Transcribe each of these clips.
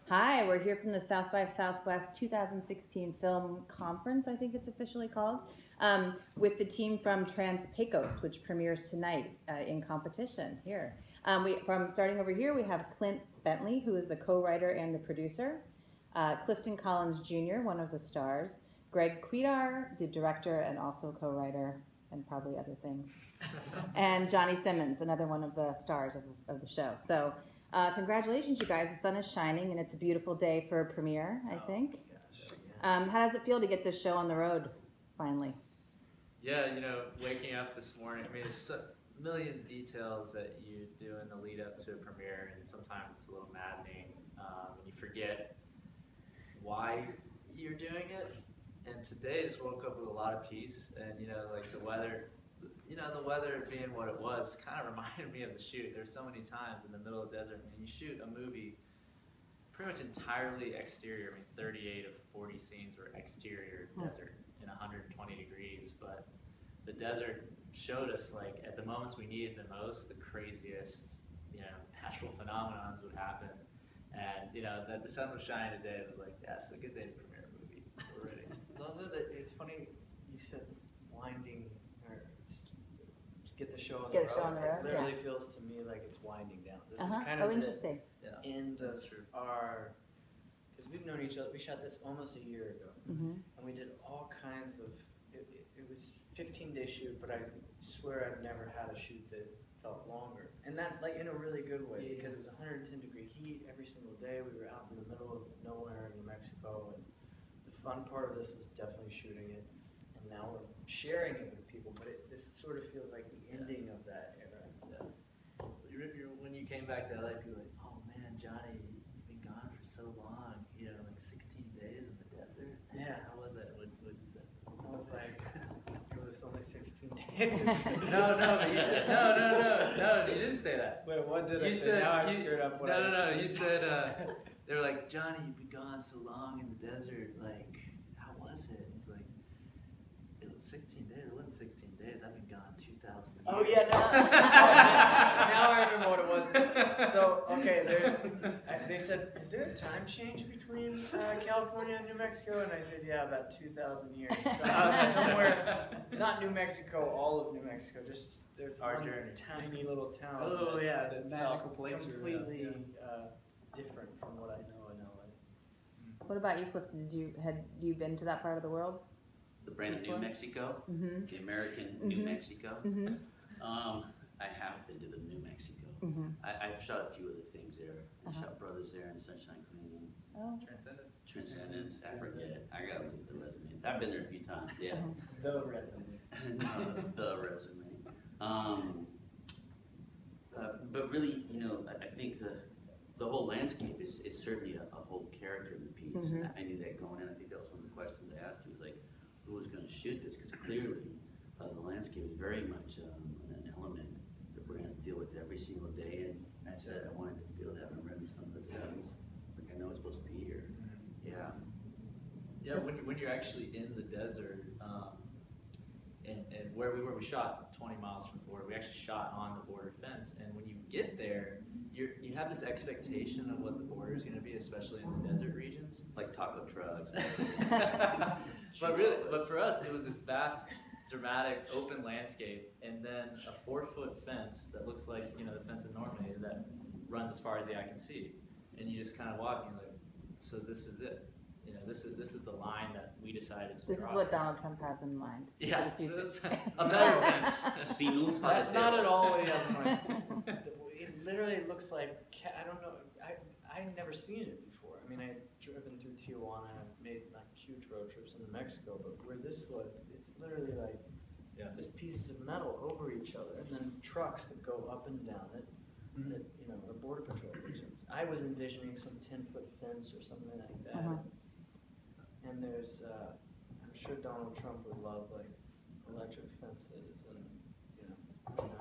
Hi, we're here from the South by Southwest 2016 Film Conference, I think it's officially called, with the team from TRANSPECOS, which premieres tonight in competition here. Starting over here, we have Clint Bentley, who is the co-writer and the producer, Clifton Collins Jr., one of the stars, Greg Kwedar, the director and also co-writer, and probably other things, and Johnny Simmons, another one of the stars of the show. So. Congratulations, you guys. The sun is shining, and it's a beautiful day for a premiere, I think. How does it feel to get this show on the road, finally? Yeah, you know, waking up this morning, I mean, there's a million details that you do in the lead up to a premiere, and sometimes it's a little maddening, and you forget why you're doing it. And today, I just woke up with a lot of peace, and, you know, like the weather being what it was kind of reminded me of the shoot. There's so many times in the middle of the desert, and you shoot a movie pretty much entirely exterior. I mean, 38 of 40 scenes were exterior desert in 120 degrees, but the desert showed us, like, at the moments we needed the most, the craziest, you know, natural phenomenons would happen. And, you know, that the sun was shining today, it was like, yes, a good day to premiere a movie. We're ready. It's also that it's funny you said winding, or get the show on the road. It literally feels to me like it's winding down. This is kind of interesting. The end of our, because we've known each other. We shot this almost a year ago, and we did all kinds of. It was 15-day shoot, but I swear I've never had a shoot that felt longer, and that like in a really good way, because it was 110-degree heat every single day. We were out in the middle of nowhere in New Mexico, and the fun part of this was definitely shooting it. And now we're sharing it with people, but this sort of feels like the ending of that era. Yeah. When you came back to LA, people were like, oh man, Johnny, you've been gone for so long, you know, like 16 days in the desert. Yeah. How was that? What you said? I was like, it was only 16 days. No, but you said, no, you didn't say that. Wait, what did I say? Said, now I screwed up what I No, you said, they were like, Johnny, you've been gone so long in the desert, like, how was it? And he's like, it was 16 days. It wasn't 16 days. I've been gone 2,000 years. Oh, yeah, now I remember what it was. So, okay, they said, is there a time change between California and New Mexico? And I said, yeah, about 2,000 years. So somewhere, not New Mexico, all of New Mexico, just there's one tiny little town. Oh, yeah, the magical place. Completely different from what I know in LA. What about you, Clifton? Had you been to that part of the world? The brand New Mexico, the American New Mexico. I have been to the New Mexico. I've shot a few of the things there. I shot Brothers there and Sunshine Cleaning. Oh. Transcendence. I forget. I gotta look at the resume. I've been there a few times. Yeah. The resume. The resume. But really, you know, I think the whole landscape is certainly a whole character in the piece. I knew that going in. I think that was one of the questions I asked you. Was like, who was going to shoot this? Because clearly, the landscape is very much an element that we're going to have to deal with every single day. And I said I wanted to feel that remember some of the scenes. Like I know it's supposed to be here. Yeah. Yeah, when you're actually in the desert, and where we were, we shot 20 miles from the border. We actually shot on the border fence, and when you get there, you have this expectation of what the border is going to be, especially in the desert regions. Like taco trucks. But for us, it was this vast, dramatic, open landscape, and then a 4-foot fence that looks like, you know, the fence in Normandy that runs as far as the eye can see, and you just kind of walk and you're like, so this is it. You know, this is the line that we decided to draw. This is what Donald Trump has in mind for the future. Another fence. That's not at all what he has in mind. It literally looks like, I don't know, I've never seen it before. I mean, I've driven through Tijuana, I've made like huge road trips into Mexico, but where this was, it's literally like just pieces of metal over each other, and then trucks that go up and down it, that, you know, are border patrol agents. I was envisioning some 10-foot fence or something like that. And there's, I'm sure Donald Trump would love like electric fences and, you know.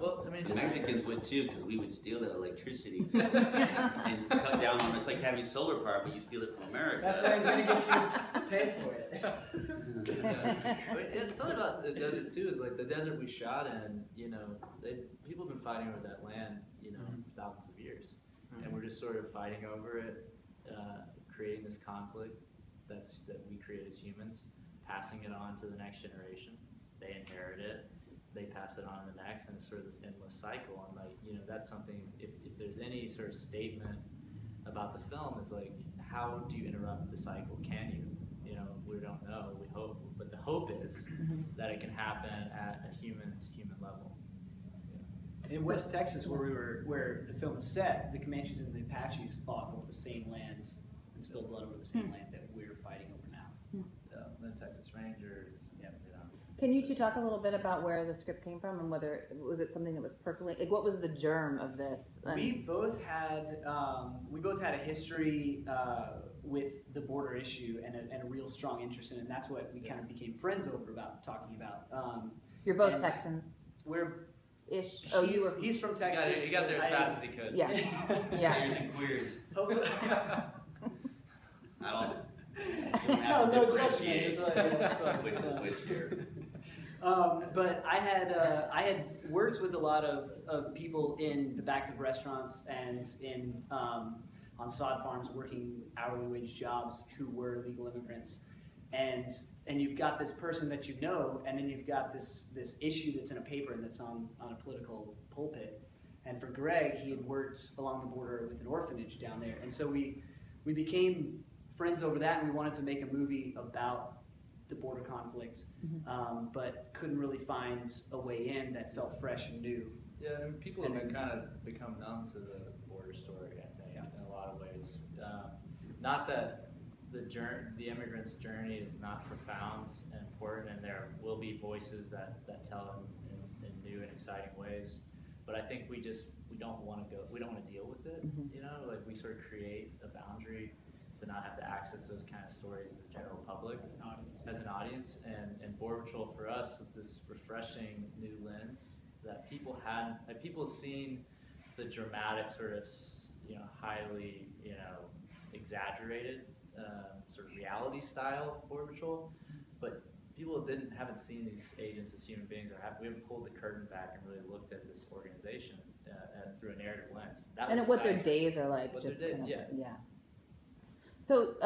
Well, I mean, The Mexicans would too, because we would steal that electricity and cut down on it. It's like having solar power, but you steal it from America. That's why he's going to get you to pay for it. It's something about the desert too. Is like the desert we shot in. You know, people have been fighting over that land, you know, thousands of years, and we're just sort of fighting over it. this conflict that we create as humans, passing it on to the next generation. They inherit it, they pass it on to the next, and it's sort of this endless cycle. And like, you know, that's something, if there's any sort of statement about the film, is like, how do you interrupt the cycle? Can you? You know, we don't know, we hope, but the hope is that it can happen at a human to human level. In West Texas, where the film is set, the Comanches and the Apaches fought over the same land and spilled blood over the same land that we're fighting over now. The Texas Rangers, you know. Can you two talk a little bit about where the script came from and whether was it something that was percolating? Like, what was the germ of this? We both had a history with the border issue and a real strong interest in it. And that's what we kind of became friends over about talking about. You're both and Texans. We're Ish. Oh, you were. He's from Texas. He got there as fast as he could. Yeah. Yeah. Queers and queers. I don't No, have to no differentiate judgment. It's fine. which is which here. But I had worked with a lot of people in the backs of restaurants and in on sod farms working hourly wage jobs who were illegal immigrants, and you've got this person that you know, and then you've got this issue that's in a paper and that's on a political pulpit. And for Greg, he had worked along the border with an orphanage down there, and so we became friends over that, and we wanted to make a movie about the border conflict, but couldn't really find a way in that felt fresh and new. Yeah, and people have been kind of become numb to the border story, I think, in a lot of ways. Not that the immigrant's journey is not profound and important, and there will be voices that tell in new and exciting ways. But I think we don't want to deal with it. You know, like we sort of create a boundary to not have to access those kind of stories as a general public, as an audience. And Border Patrol for us was this refreshing new lens that people seen the dramatic sort of, you know, highly, you know, exaggerated sort of reality style Border Patrol, but people haven't seen these agents as human beings, or we haven't pulled the curtain back and really looked at this organization through a narrative lens. And what their days are like. Yeah. So,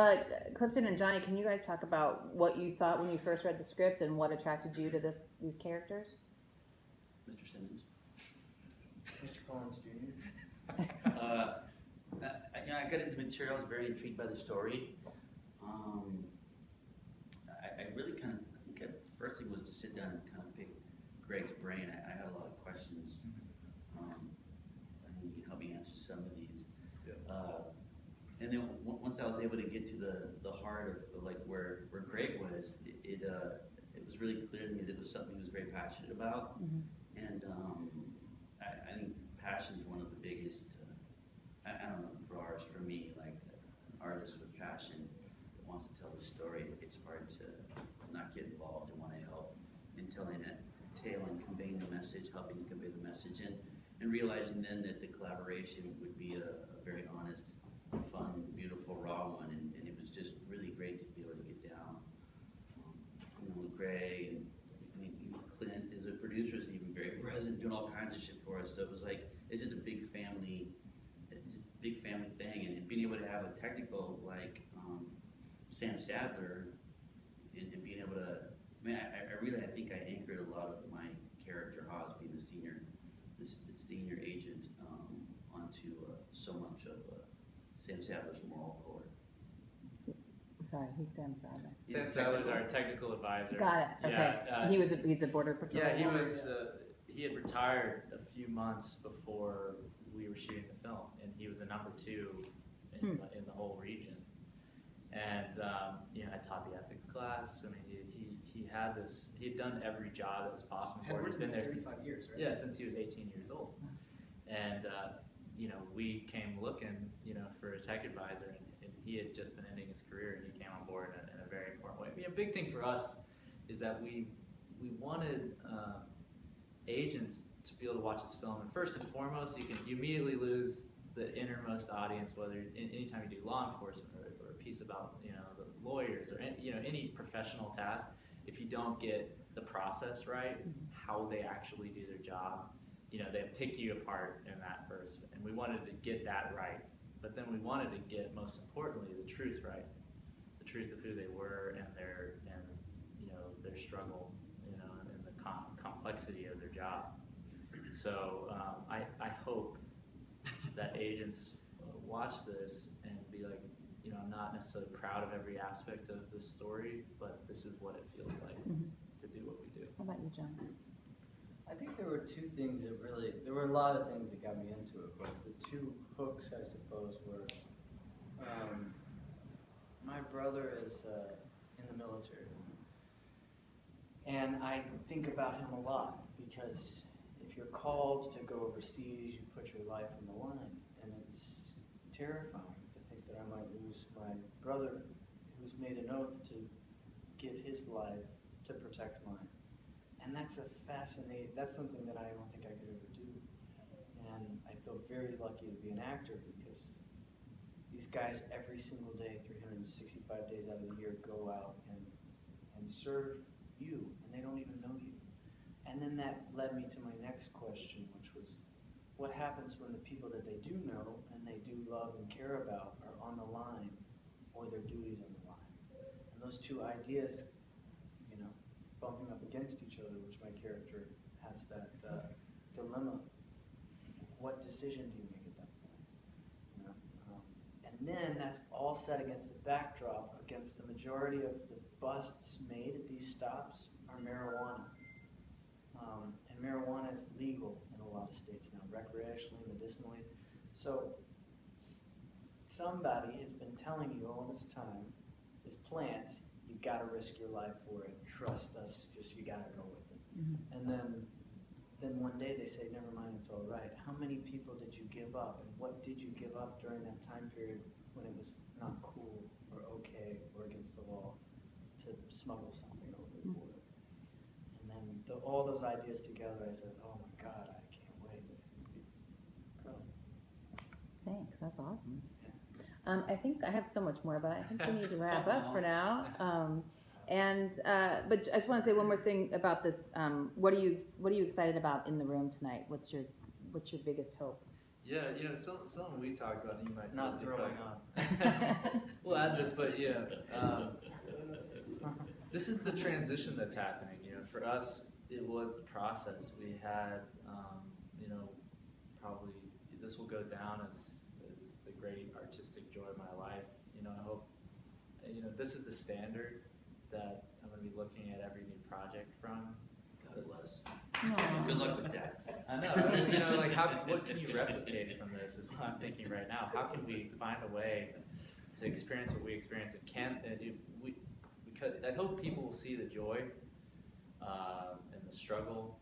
Clifton and Johnny, can you guys talk about what you thought when you first read the script and what attracted you to these characters? Mr. Simmons. Mr. Collins Jr. I got into the material. I was very intrigued by the story. I really kind of, I think the first thing was to sit down and kind of pick Greg's brain. I had a lot of questions. I think you can help me answer some of these. And then once I was able to get to the heart of like where Greg was, it was really clear to me that it was something he was very passionate about. And I think passion is one of the biggest, I don't know, drawers for me. Like an artist with passion that wants to tell a story, it's hard to not get involved and want to help in telling that tale and conveying the message, helping to convey the message, and realizing then that the collaboration would be a very honest, fun, beautiful, raw one, and it was just really great to be able to get down. With Greg and Clint is a producer, is even very present, doing all kinds of shit for us. So it was like, it's just a big family thing, and being able to have a technical like Sam Sadler, and being able to, I think I anchored a lot of my character Hobbs being the senior agent onto so much of Sam Sadler's moral core. Sorry, who's Sam Sadler? Sam Sadler's our technical advisor. Got it. Okay. Yeah, he's a border patrol. Yeah, he had retired a few months before we were shooting the film, and he was a number 2 in the whole region. And I taught the ethics class. I mean, he had done every job that was possible for him. He's been there 35 years, right? Yeah, since he was 18 years old. And we came looking, for a tech advisor, and he had just been ending his career, and he came on board in a very important way. I mean, a big thing for us is that we wanted agents to be able to watch this film, and first and foremost, you immediately lose the innermost audience, whether anytime you do law enforcement or a piece about the lawyers or any professional task, if you don't get the process right, how they actually do their job, they pick you apart in that first, and we wanted to get that right but then we wanted to get, most importantly, the truth right, the truth of who they were and their struggle, and the complexity of their job. So I hope that agents watch this and be like, I'm not necessarily proud of every aspect of this story, but this is what it feels like to do what we do. How about you, John? I think there were two things that there were a lot of things that got me into it, but the two hooks, I suppose, were, my brother is in the military. And I think about him a lot, because if you're called to go overseas, you put your life on the line, and it's terrifying to think that I might lose my brother, who's made an oath to give his life to protect mine. And that's that's something that I don't think I could ever do. And I feel very lucky to be an actor, because these guys every single day, 365 days out of the year, go out and serve you, and they don't even know you. And then that led me to my next question, which was, what happens when the people that they do know and they do love and care about are on the line, or their duties on the line? And those two ideas, bumping up against each other, which my character has that dilemma. What decision do you make at that point? And then that's all set against a backdrop against the majority of the busts made at these stops are marijuana. And marijuana is legal in a lot of states now, recreationally, medicinally. So somebody has been telling you all this time, this plant, you gotta risk your life for it, trust us, just you gotta go with it. And then one day they say, never mind, it's all right. How many people did you give up, and what did you give up during that time period when it was not cool or okay or against the law to smuggle something over the border? And then all those ideas together, I said, oh my God, I can't wait, this is gonna be incredible. Thanks, that's awesome. I think I have so much more, but I think we need to wrap up for now. But I just want to say one more thing about this. What are you excited about in the room tonight? What's your biggest hope? Yeah, something we talked about, and you might Not throwing up. We'll add this, but this is the transition that's happening. For us, it was the process. We had, probably this will go down as the great artistic joy of my life. I hope, this is the standard that I'm going to be looking at every new project from. God bless. Aww. Good luck with that. I know, what can you replicate from this is what I'm thinking right now. How can we find a way to experience what we experience because I hope people will see the joy and the struggle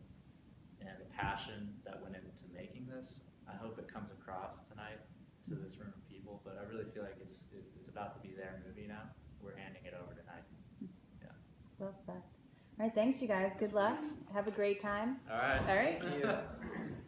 and the passion that went into making this. I hope it comes across tonight to this room of people, but I really feel like it's about to be their movie now. We're handing it over tonight. Yeah. Well said. All right, thanks you guys. Good luck. Have a great time. All right. All right. Thank you.